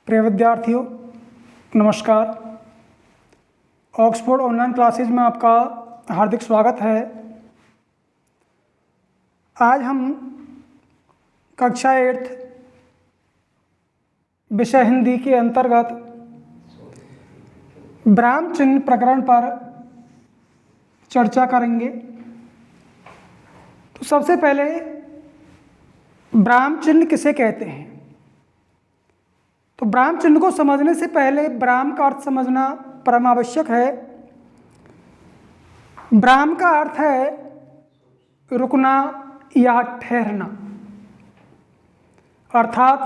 प्रिय विद्यार्थियों, नमस्कार। ऑक्सफोर्ड ऑनलाइन क्लासेज में आपका हार्दिक स्वागत है। आज हम कक्षा 8 विषय हिंदी के अंतर्गत विराम चिन्ह प्रकरण पर चर्चा करेंगे। तो सबसे पहले विराम चिन्ह किसे कहते हैं? तो विराम चिन्ह को समझने से पहले विराम का अर्थ समझना परम आवश्यक है। विराम का अर्थ है रुकना या ठहरना, अर्थात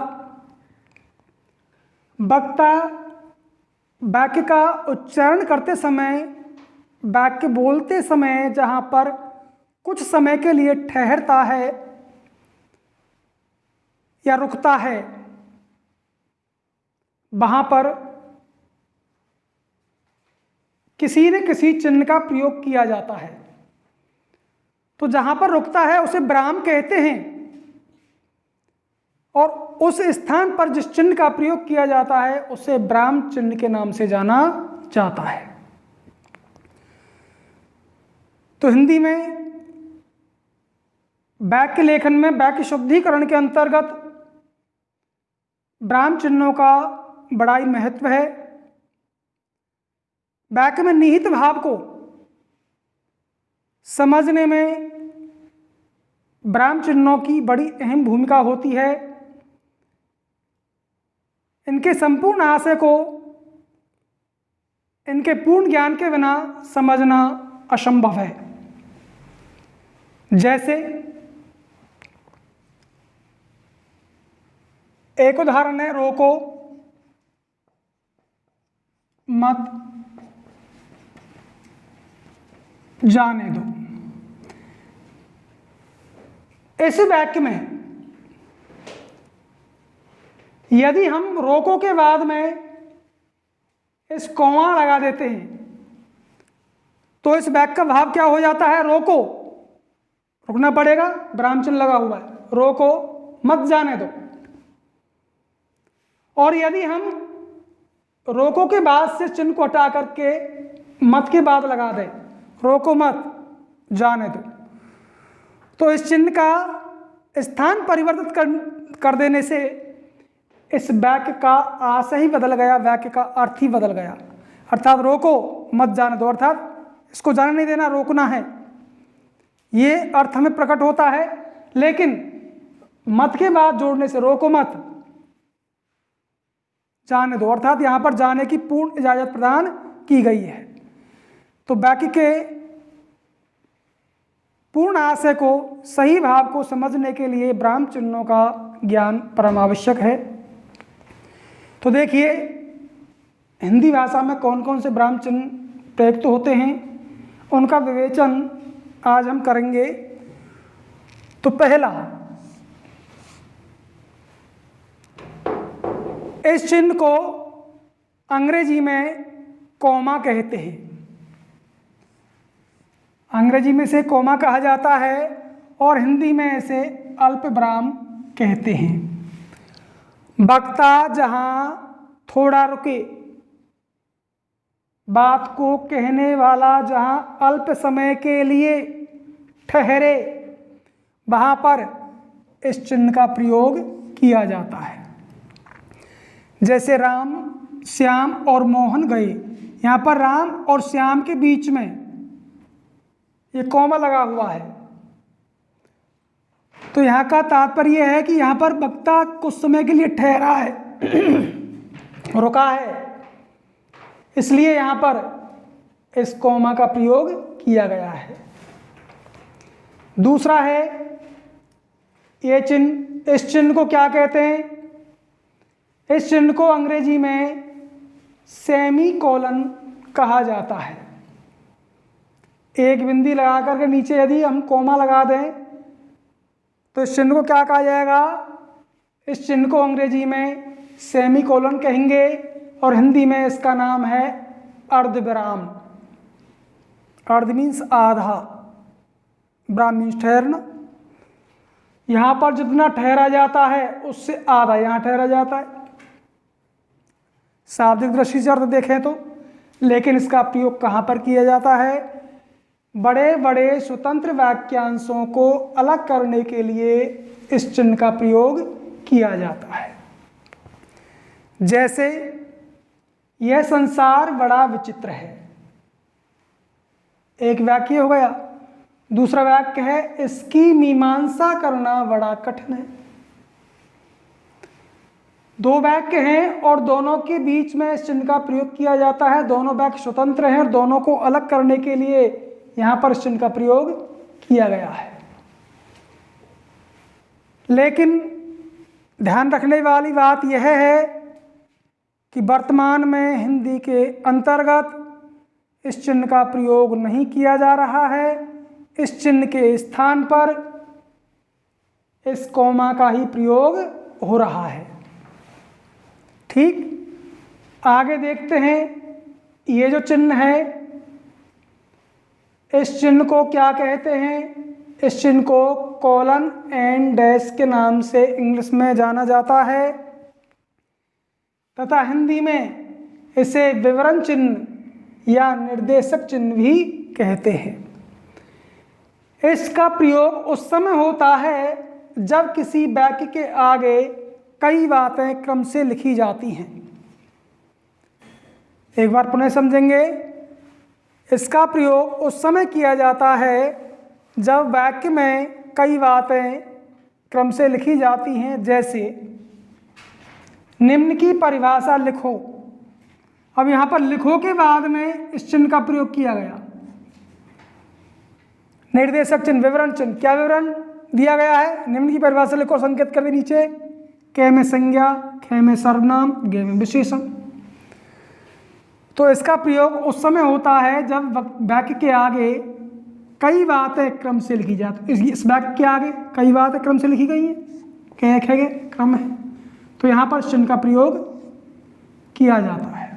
वक्ता वाक्य का उच्चारण करते समय, वाक्य बोलते समय जहाँ पर कुछ समय के लिए ठहरता है या रुकता है, वहाँ पर किसी न किसी चिन्ह का प्रयोग किया जाता है। तो जहाँ पर रुकता है उसे विराम कहते हैं, और उस स्थान पर जिस चिन्ह का प्रयोग किया जाता है उसे विराम चिन्ह के नाम से जाना जाता है। तो हिंदी में वाक्य लेखन में वाक्य शुद्धीकरण के अंतर्गत विराम चिन्हों का बड़ा ही महत्व है। वाक्य में निहित भाव को समझने में विराम चिन्हों की बड़ी अहम भूमिका होती है। इनके संपूर्ण आशय को इनके पूर्ण ज्ञान के बिना समझना असंभव है। जैसे एक उदाहरण है, रोको मत जाने दो। इस वाक्य में यदि हम रोको के बाद में इस कौवा लगा देते हैं तो इस वाक्य का भाव क्या हो जाता है? रोको, रुकना पड़ेगा, विराम चिन्ह लगा हुआ है, रोको मत जाने दो। और यदि हम रोको के बाद से चिन्ह को हटा करके मत के बाद लगा दें, रोको मत जाने दो, तो इस चिन्ह का स्थान परिवर्तित कर देने से इस वाक्य का आशय ही बदल गया, वाक्य का अर्थ ही बदल गया। अर्थात रोको मत जाने दो, अर्थात इसको जाने नहीं देना, रोकना है, ये अर्थ हमें प्रकट होता है। लेकिन मत के बाद जोड़ने से रोको मत जाने दो, अर्थात यहाँ पर जाने की पूर्ण इजाजत प्रदान की गई है। तो वाक्य के पूर्ण आशय को, सही भाव को समझने के लिए विराम चिन्हों का ज्ञान परम आवश्यक है। तो देखिए, हिंदी भाषा में कौन कौन से विराम चिन्ह प्रयुक्त होते हैं, उनका विवेचन आज हम करेंगे। तो पहला, इस चिन्ह को अंग्रेजी में कॉमा कहते हैं। अंग्रेजी में इसे कॉमा कहा जाता है और हिंदी में इसे अल्प विराम कहते हैं। वक्ता जहाँ थोड़ा रुके, बात को कहने वाला जहाँ अल्प समय के लिए ठहरे, वहाँ पर इस चिन्ह का प्रयोग किया जाता है। जैसे राम, श्याम और मोहन गए, यहाँ पर राम और श्याम के बीच में ये कॉमा लगा हुआ है। तो यहाँ का तात्पर्य है कि यहाँ पर वक्ता कुछ समय के लिए ठहरा है, रुका है, इसलिए यहाँ पर इस कॉमा का प्रयोग किया गया है। दूसरा है ये चिन्ह, इस चिन्ह को क्या कहते हैं? इस चिन्ह को अंग्रेजी में सेमीकोलन कहा जाता है। एक बिंदी लगा करके नीचे यदि हम कॉमा लगा दें तो इस चिन्ह को क्या कहा जाएगा? इस चिन्ह को अंग्रेजी में सेमीकोलन कहेंगे और हिंदी में इसका नाम है अर्धविराम। अर्ध मीन्स आधा, विराम मीन्स ठहरना। यहाँ पर जितना ठहरा जाता है उससे आधा यहाँ ठहरा जाता है। शाब्दिक दृष्टि से अर्थ देखें तो, लेकिन इसका प्रयोग कहाँ पर किया जाता है? बड़े बड़े स्वतंत्र वाक्यांशों को अलग करने के लिए इस चिन्ह का प्रयोग किया जाता है। जैसे यह संसार बड़ा विचित्र है, एक वाक्य हो गया। दूसरा वाक्य है इसकी मीमांसा करना बड़ा कठिन है। दो वाक्य हैं और दोनों के बीच में इस चिन्ह का प्रयोग किया जाता है। दोनों वाक्य स्वतंत्र हैं और दोनों को अलग करने के लिए यहां पर इस चिन्ह का प्रयोग किया गया है। लेकिन ध्यान रखने वाली बात यह है कि वर्तमान में हिंदी के अंतर्गत इस चिन्ह का प्रयोग नहीं किया जा रहा है। इस चिन्ह के स्थान पर इस कॉमा का ही प्रयोग हो रहा है। ठीक, आगे देखते हैं। ये जो चिन्ह है, इस चिन्ह को क्या कहते हैं? इस चिन्ह को कॉलन एंड डैश के नाम से इंग्लिश में जाना जाता है तथा हिंदी में इसे विवरण चिन्ह या निर्देशक चिन्ह भी कहते हैं। इसका प्रयोग उस समय होता है जब किसी वाक्य के आगे कई बातें क्रम से लिखी जाती हैं। एक बार पुनः समझेंगे। इसका प्रयोग उस समय किया जाता है जब वाक्य में कई बातें क्रम से लिखी जाती हैं। जैसे निम्न की परिभाषा लिखो। अब यहाँ पर लिखो के बाद में इस चिन्ह का प्रयोग किया गया। निर्देशक चिन्ह, विवरण चिन्ह। क्या विवरण दिया गया है? निम्न की परिभाषा लिखो, संकेत कर दे नीचे। क में संज्ञा, ख में सर्वनाम, ग में विशेषण। तो इसका प्रयोग उस समय होता है जब वाक्य के आगे कई बातें क्रम से लिखी जाती। इस वाक्य के आगे कई बातें क्रम से लिखी गई हैं, क ख ग क्रम है, तो यहाँ पर चिन्ह का प्रयोग किया जाता है।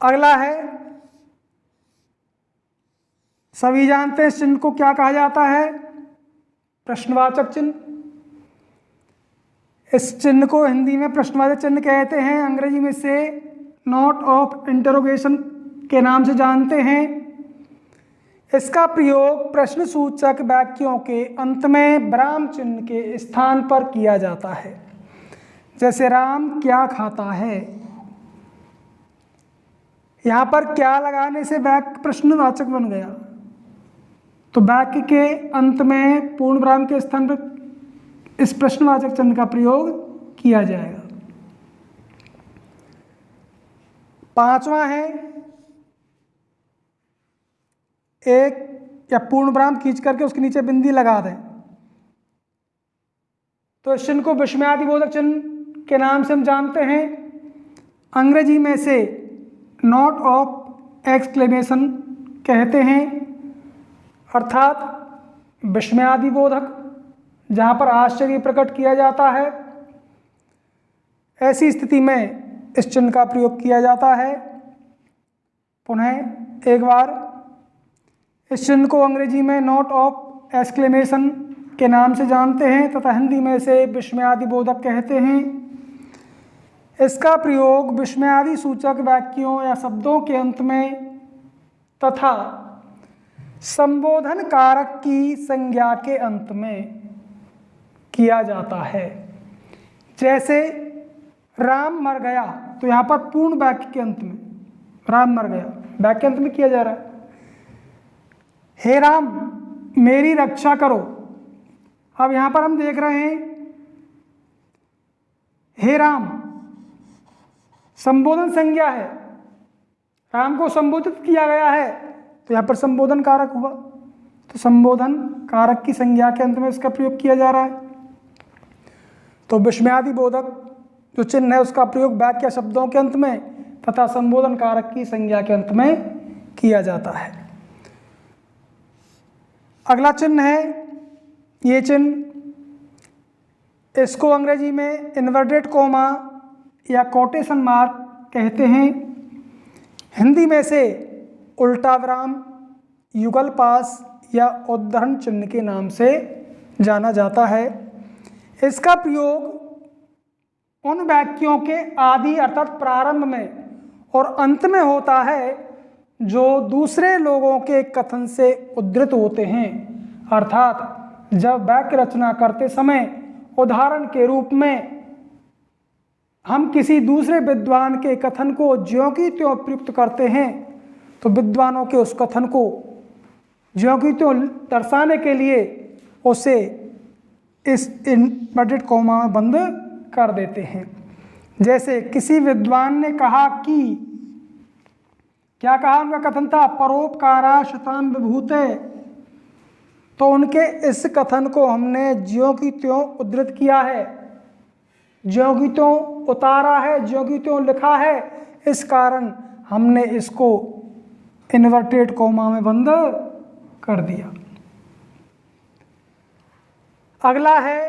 अगला है, सभी जानते हैं इस चिन्ह को क्या कहा जाता है? प्रश्नवाचक चिन्ह। इस चिन्ह को हिंदी में प्रश्नवाचक चिन्ह कहते हैं। अंग्रेजी में से नोट ऑफ इंटरोगेशन के नाम से जानते हैं। इसका प्रयोग प्रश्न सूचक वाक्यों के अंत में विराम चिन्ह के स्थान पर किया जाता है। जैसे राम क्या खाता है, यहाँ पर क्या लगाने से वाक्य प्रश्नवाचक बन गया, तो वाक्य के अंत में पूर्ण विराम के स्थान पर इस प्रश्नवाचक चिन्ह का प्रयोग किया जाएगा। पांचवा है, एक या पूर्ण विराम खींच करके उसके नीचे बिंदी लगा दें, तो इस चिन्ह को विस्मयादिबोधक चिन्ह के नाम से हम जानते हैं। अंग्रेजी में से नोट ऑफ एक्सक्लेमेशन कहते हैं, अर्थात विस्मयादिबोधक, जहाँ पर आश्चर्य प्रकट किया जाता है। ऐसी स्थिति में इस चिन्ह का प्रयोग किया जाता है। पुनः एक बार, इस चिन्ह को अंग्रेजी में नोट ऑफ एक्सक्लेमेशन के नाम से जानते हैं तथा हिंदी में इसे विस्मयादिबोधक कहते हैं। इसका प्रयोग विस्मयादि सूचक वाक्यों या शब्दों के अंत में तथा संबोधन कारक की संज्ञा के अंत में किया जाता है। जैसे राम मर गया, तो यहाँ पर पूर्ण वाक्य के अंत में राम मर गया, वाक्य अंत में किया जा रहा है। हे राम मेरी रक्षा करो। अब यहाँ पर हम देख रहे हैं, हे राम संबोधन संज्ञा है, राम को संबोधित किया गया है, तो यहाँ पर संबोधन कारक हुआ, तो संबोधन कारक की संज्ञा के अंत में इसका प्रयोग किया जा रहा है। तो विस्मयादिबोधक जो चिन्ह है उसका प्रयोग वाक्य या शब्दों के अंत में तथा संबोधन कारक की संज्ञा के अंत में किया जाता है। अगला चिन्ह है ये चिन्ह, इसको अंग्रेजी में इन्वर्टेड कोमा या कोटेशन मार्क कहते हैं। हिंदी में से उल्टा विराम, युगल पास या उद्धरण चिन्ह के नाम से जाना जाता है। इसका प्रयोग उन वाक्यों के आदि अर्थात प्रारंभ में और अंत में होता है जो दूसरे लोगों के कथन से उद्धृत होते हैं। अर्थात जब वाक्य रचना करते समय उदाहरण के रूप में हम किसी दूसरे विद्वान के कथन को ज्यों की त्यों प्रयुक्त करते हैं तो विद्वानों के उस कथन को ज्यों की त्यों दर्शाने के लिए उसे इस इन्वर्टेड कॉमा में बंद कर देते हैं। जैसे किसी विद्वान ने कहा कि, क्या कहा, उनका कथन था परोपकारा शताम विभूते, तो उनके इस कथन को हमने ज्यों की त्यों उद्धृत किया है, ज्यों की त्यों उतारा है, ज्यों की त्यों लिखा है, इस कारण हमने इसको इन्वर्टेड कॉमा में बंद कर दिया। अगला है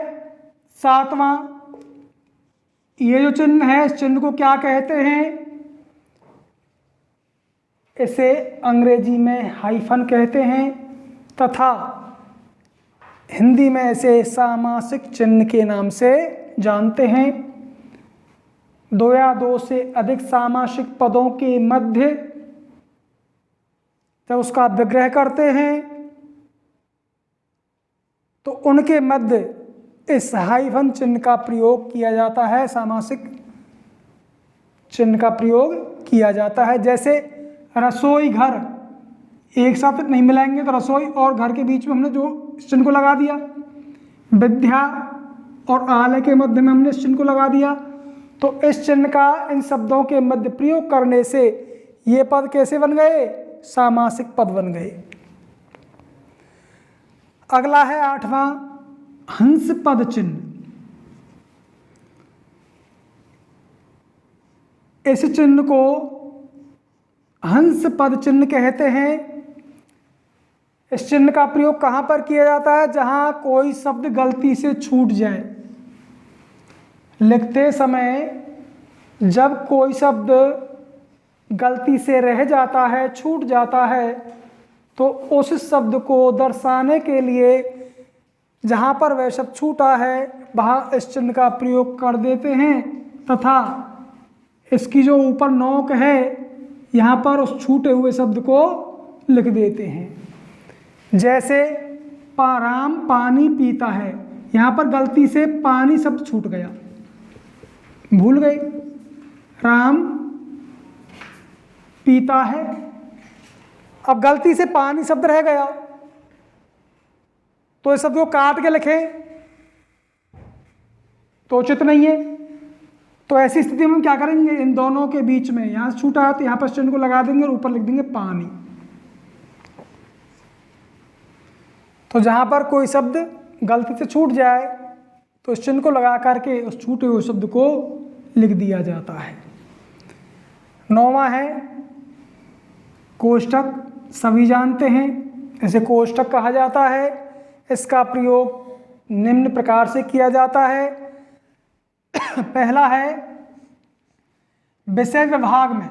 7वां, ये जो चिन्ह है इस चिन्ह को क्या कहते हैं? इसे अंग्रेजी में हाइफन कहते हैं तथा हिंदी में इसे सामासिक चिन्ह के नाम से जानते हैं। दो या दो से अधिक सामासिक पदों के मध्य जब उसका विग्रह करते हैं तो उनके मध्य इस हाइफन चिन्ह का प्रयोग किया जाता है, सामासिक चिन्ह का प्रयोग किया जाता है। जैसे रसोई घर एक साथ नहीं मिलाएंगे तो रसोई और घर के बीच में हमने जो इस चिन्ह को लगा दिया, विद्या और आलय के मध्य में हमने इस चिन्ह को लगा दिया, तो इस चिन्ह का इन शब्दों के मध्य प्रयोग करने से ये पद कैसे बन गए? सामासिक पद बन गए। अगला है 8वां, हंस पद चिन्ह। इस चिन्ह को हंस पद चिन्ह कहते हैं। इस चिन्ह का प्रयोग कहाँ पर किया जाता है? जहाँ कोई शब्द गलती से छूट जाए। लिखते समय जब कोई शब्द गलती से रह जाता है, छूट जाता है, तो उस शब्द को दर्शाने के लिए जहाँ पर वह शब्द छूटा है वहाँ इस चिन्ह का प्रयोग कर देते हैं तथा इसकी जो ऊपर नोक है यहाँ पर उस छूटे हुए शब्द को लिख देते हैं। जैसे राम पानी पीता है, यहाँ पर गलती से पानी शब्द छूट गया, भूल गए, राम पीता है, अब गलती से पानी शब्द रह गया तो इस शब्द को काट के लिखें तो उचित नहीं है। तो ऐसी स्थिति में हम क्या करेंगे? इन दोनों के बीच में यहां से छूटा है तो यहां पर चिन्ह को लगा देंगे और ऊपर लिख देंगे पानी। तो जहां पर कोई शब्द गलती से छूट जाए तो इस चिन्ह को लगा करके उस छूटे हुए शब्द को लिख दिया जाता है। 9वां है कोष्ठक। सभी जानते हैं इसे कोष्ठक कहा जाता है। इसका प्रयोग निम्न प्रकार से किया जाता है। पहला है विषय विभाग में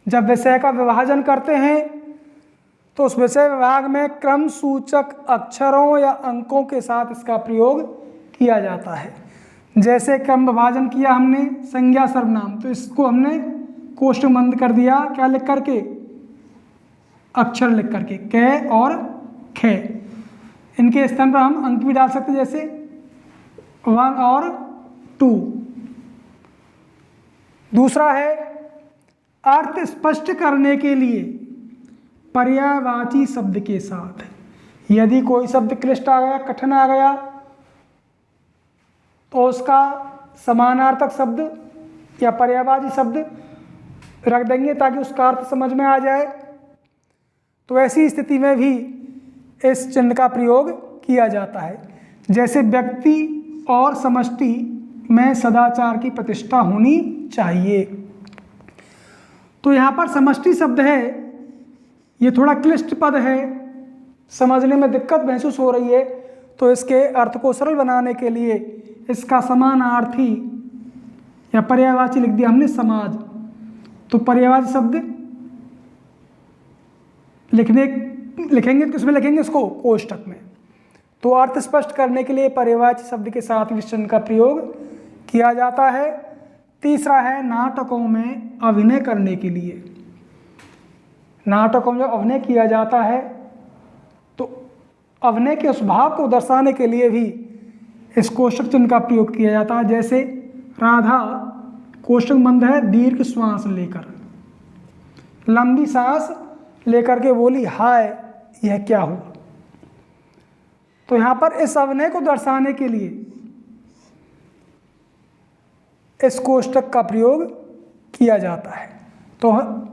जब विषय का विभाजन करते हैं तो उस विषय विभाग में क्रम सूचक अक्षरों या अंकों के साथ इसका प्रयोग किया जाता है। जैसे क्रम विभाजन किया हमने संज्ञा सर्वनाम, तो इसको हमने कोष्ठक बंद कर दिया, क्या लिख करके? अक्षर लिख करके, क और ख। इनके स्थान पर हम अंक भी डाल सकते हैं, जैसे 1 और 2। दूसरा है अर्थ स्पष्ट करने के लिए पर्यायवाची शब्द के साथ। यदि कोई शब्द क्लिष्ट आ गया, कठिन आ गया, तो उसका समानार्थक शब्द या पर्यायवाची शब्द रख देंगे ताकि उसका अर्थ समझ में आ जाए। तो ऐसी स्थिति में भी इस चिन्ह का प्रयोग किया जाता है। जैसे व्यक्ति और समष्टि में सदाचार की प्रतिष्ठा होनी चाहिए। तो यहाँ पर समष्टि शब्द है, ये थोड़ा क्लिष्ट पद है, समझने में दिक्कत महसूस हो रही है, तो इसके अर्थ को सरल बनाने के लिए इसका समानार्थी या पर्यायवाची लिख दिया हमने समाज। तो पर्यायवाची शब्द लिखेंगे तो किसमें लिखेंगे? इसको कोष्ठक में। तो अर्थ स्पष्ट करने के लिए पर्यायवाची शब्द के साथ इस चिन्ह का प्रयोग किया जाता है। तीसरा है नाटकों में अभिनय करने के लिए। नाटकों में जब अभिनय किया जाता है तो अभिनय के उस भाव को दर्शाने के लिए भी इस कोष्ठक चिन्ह का प्रयोग किया जाता है। जैसे राधा कोष्ठक बंद है, दीर्घ श्वास लेकर, लंबी सांस लेकर के बोली हाय यह क्या हुआ। तो यहाँ पर इस अभिनय को दर्शाने के लिए इस कोष्ठक का प्रयोग किया जाता है। तो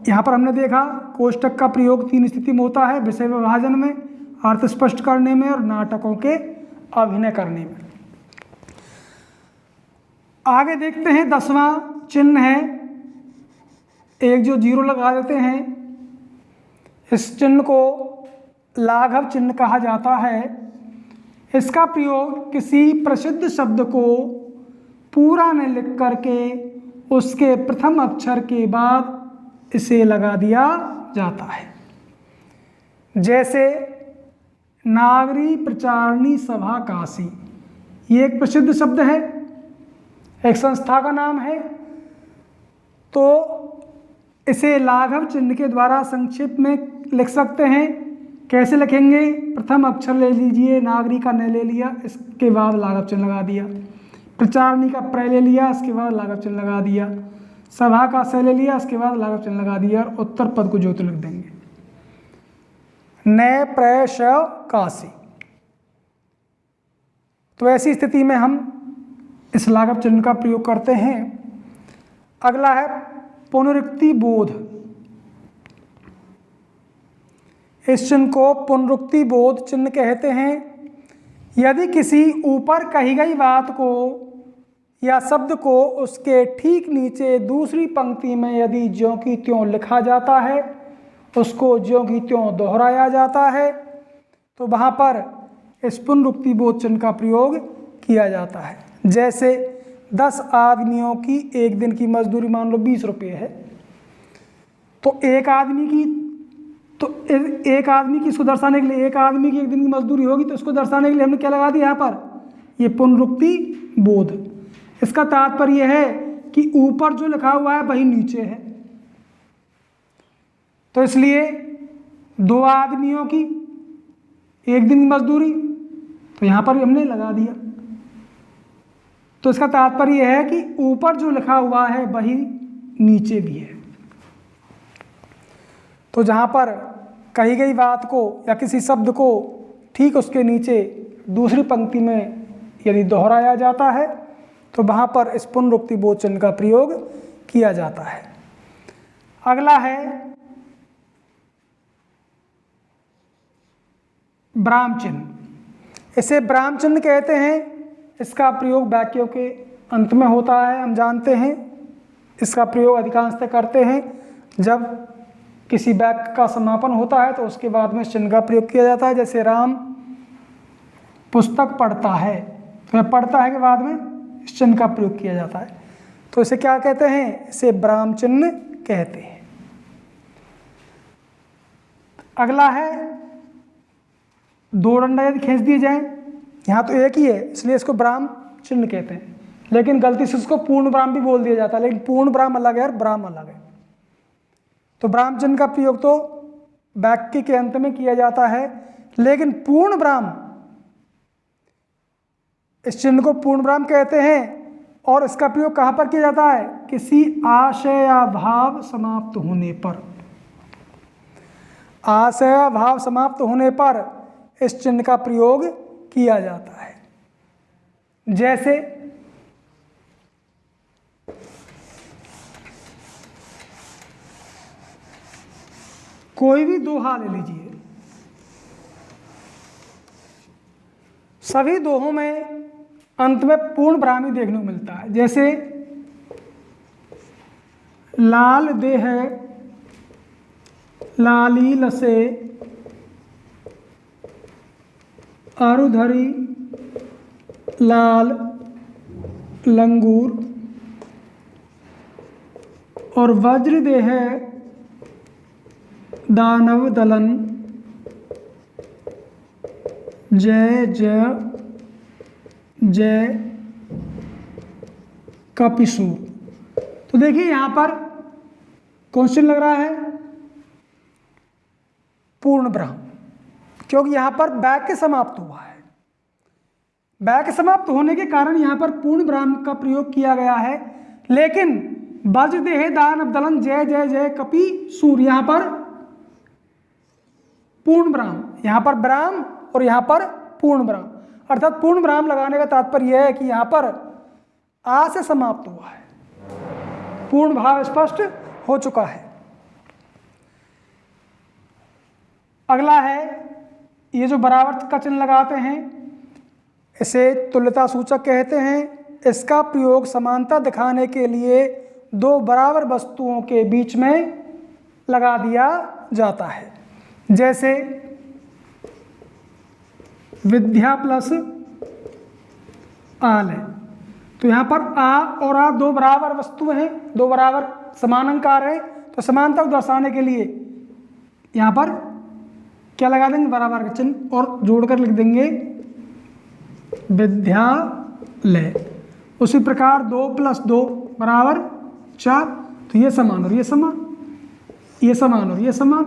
यहाँ पर हमने देखा कोष्ठक का प्रयोग 3 स्थिति में होता है, विषय विभाजन में, अर्थ स्पष्ट करने में और नाटकों के अभिनय करने में। आगे देखते हैं 10वां चिन्ह है, एक जो जीरो लगा देते हैं, इस चिन्ह को लाघव चिन्ह कहा जाता है। इसका प्रयोग किसी प्रसिद्ध शब्द को पूरा न लिख करके उसके प्रथम अक्षर के बाद इसे लगा दिया जाता है। जैसे नागरी प्रचारणी सभा काशी, ये एक प्रसिद्ध शब्द है, एक संस्था का नाम है। तो इसे लाघव चिन्ह के द्वारा संक्षिप्त में लिख सकते हैं। कैसे लिखेंगे? प्रथम अक्षर ले लीजिए, नागरी का न ले लिया, इसके बाद लाघव चिन्ह लगा दिया। प्रचारणी का प्र ले लिया, इसके बाद लाघव चिन्ह लगा दिया। सभा का स ले लिया, इसके बाद लाघव चिन्ह लगा दिया और उत्तर पद को ज्योति लिख देंगे। न प्र श काशी। तो ऐसी स्थिति में हम इस लाघव चिन्ह का प्रयोग करते हैं। अगला है पुनरुक्ति बोध। इस चिन्ह को पुनरुक्ति बोध चिन्ह कहते हैं। यदि किसी ऊपर कही गई बात को या शब्द को उसके ठीक नीचे दूसरी पंक्ति में यदि ज्यों की त्यों लिखा जाता है, उसको ज्यों की त्यों दोहराया जाता है, तो वहाँ पर इस पुनरुक्ति बोध चिन्ह का प्रयोग किया जाता है। जैसे 10 आदमियों की एक दिन की मजदूरी मान लो 20 रुपये है, तो एक आदमी की इसको दर्शाने के लिए, एक आदमी की एक दिन की मजदूरी होगी तो इसको दर्शाने के लिए हमने क्या लगा दिया यहाँ पर? ये पुनरुक्ति बोध। इसका तात्पर्य है कि ऊपर जो लिखा हुआ है वही नीचे है। तो इसलिए 2 आदमियों की एक दिन की मजदूरी, तो यहाँ पर हमने लगा दिया। तो इसका तात्पर्य है कि ऊपर जो लिखा हुआ है वही नीचे भी है। तो जहाँ पर कही गई बात को या किसी शब्द को ठीक उसके नीचे दूसरी पंक्ति में यदि दोहराया जाता है तो वहाँ पर इस पुनरुक्ति बोध चिन्ह का प्रयोग किया जाता है। अगला है ब्राह्म चिन्ह। इसे ब्राह्म चिन्ह कहते हैं। इसका प्रयोग वाक्यों के अंत में होता है, हम जानते हैं। इसका प्रयोग अधिकांशतः करते हैं जब किसी वाक्य का समापन होता है तो उसके बाद में इस चिन्ह का प्रयोग किया जाता है। जैसे राम पुस्तक पढ़ता है, तो पढ़ता है के बाद में इस चिन्ह का प्रयोग किया जाता है। तो इसे क्या कहते हैं? इसे ब्राह्म चिन्ह कहते हैं। अगला है 2 डंडा यदि खींच दिए जाएं, यहाँ तो एक ही है इसलिए इसको ब्राह्म चिन्ह कहते हैं, लेकिन गलती से इसको पूर्ण ब्राह्म भी बोल दिया जाता है, लेकिन पूर्ण ब्राह्म अलग है और ब्राह्म अलग है। तो ब्राह्म चिन्ह का प्रयोग तो वाक्य के अंत में किया जाता है, लेकिन पूर्ण ब्राह्म, इस चिन्ह को पूर्ण ब्राह्म कहते हैं और इसका प्रयोग कहाँ पर किया जाता है? किसी आशय या भाव समाप्त होने पर। आशय या भाव समाप्त होने पर इस चिन्ह का प्रयोग किया जाता है। जैसे कोई भी दोहा ले लीजिए, सभी दोहों में अंत में पूर्ण ब्राह्मी देखने को मिलता है। जैसे लाल देह लाली लसे आरुधरी लाल लंगूर, और वज्र देह दानव दलन जय जय जय कपिसूर। तो देखिए यहाँ पर क्वेश्चन लग रहा है पूर्ण ब्राह्म, क्योंकि यहाँ पर वाक्य समाप्त हुआ है। वाक्य समाप्त होने के कारण यहाँ पर पूर्ण ब्राह्म का प्रयोग किया गया है। लेकिन वज्रदेह दान अब्दलन जय जय जय कपि सूर, यहाँ पर पूर्ण ब्राह्म, यहाँ पर ब्राह्म और यहाँ पर पूर्ण ब्राह्म, अर्थात पूर्ण ब्राह्म लगाने का तात्पर्य यह है कि यहाँ पर आ से समाप्त हुआ है, पूर्ण भाव स्पष्ट हो चुका है। अगला है ये जो बराबर का चिन्ह लगाते हैं इसे तुल्यता सूचक कहते हैं। इसका प्रयोग समानता दिखाने के लिए दो बराबर वस्तुओं के बीच में लगा दिया जाता है। जैसे विद्या प्लस आल है, तो यहाँ पर आ और आ दो बराबर वस्तुएं हैं, दो बराबर समान अंकार है, तो समानता को दर्शाने के लिए यहाँ पर क्या लगा देंगे, बराबर का चिन्ह, और जोड़कर लिख देंगे विद्यालय। उसी प्रकार 2 + 2 = 4, तो ये समान और ये समान, ये समान और ये समान।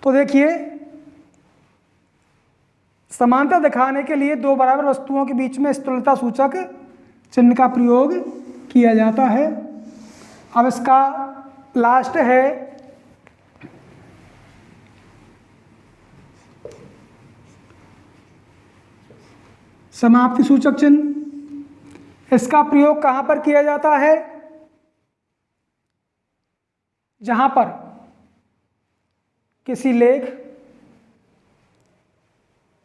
तो देखिए समानता दिखाने के लिए दो बराबर वस्तुओं के बीच में तुल्यता सूचक चिन्ह का प्रयोग किया जाता है। अब इसका लास्ट है समाप्ति सूचक चिन्ह। इसका प्रयोग कहाँ पर किया जाता है, जहाँ पर किसी लेख,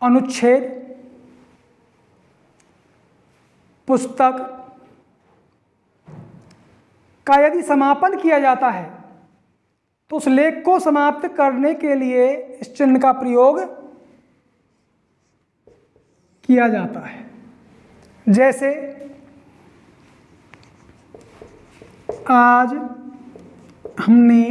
अनुच्छेद, पुस्तक का यदि समापन किया जाता है तो उस लेख को समाप्त करने के लिए इस चिन्ह का प्रयोग किया जाता है। जैसे आज हमने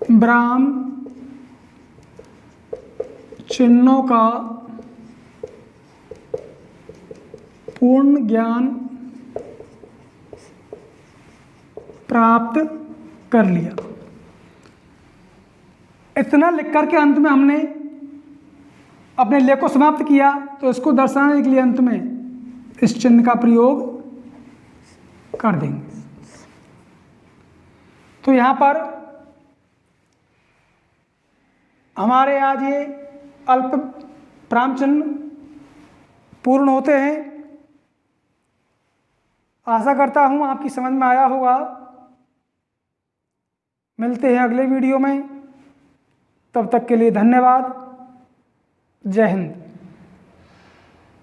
ब्राह्म चिन्हों का पूर्ण ज्ञान प्राप्त कर लिया। इतना लिख कर के अंत में हमने अपने लेख को समाप्त किया, तो इसको दर्शाने के लिए अंत में इस चिन्ह का प्रयोग कर देंगे। तो यहाँ पर हमारे आज ये अल्प प्राम चिन्ह पूर्ण होते हैं। आशा करता हूँ आपकी समझ में आया होगा। मिलते हैं अगले वीडियो में, तब तक के लिए धन्यवाद। जय हिंद।